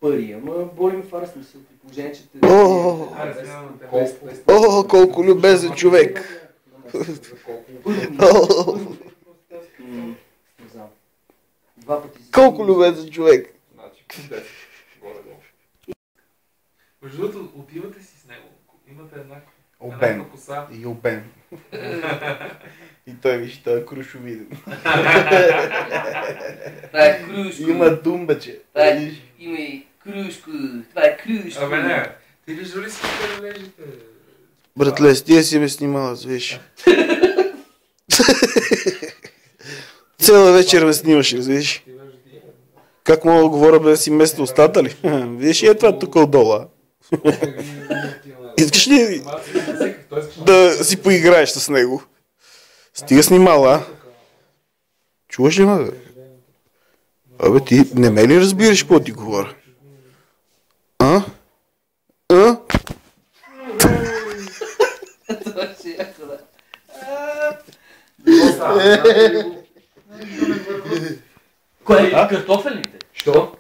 пари, ама боли ме фара смисъл, при положение, че те... О, колко любезен човек! Два пъти си... Колко любезен човек! Между другото, отивате си с него. Имате една Обем. коса. И обем. И той виж, той е крушовиден. Това е крушко. Има думбаче. Има и крушко. Това е крушко. Абе не, ти вижда ли си да лежите? Братле, с тия си ме снимала, виж. Цяла вечер ме снимаш, разбираш. Как мога да говоря без да си место устата ли? Виж, е това тук отдолу. Искаш ли да си поиграеш с него? Стига снимала, а? Чуваш ли ме? Абе, ти не ме ли разбираш какво ти говоря? А? А? Това ще е яко, да. Кое? Картофелните? Що?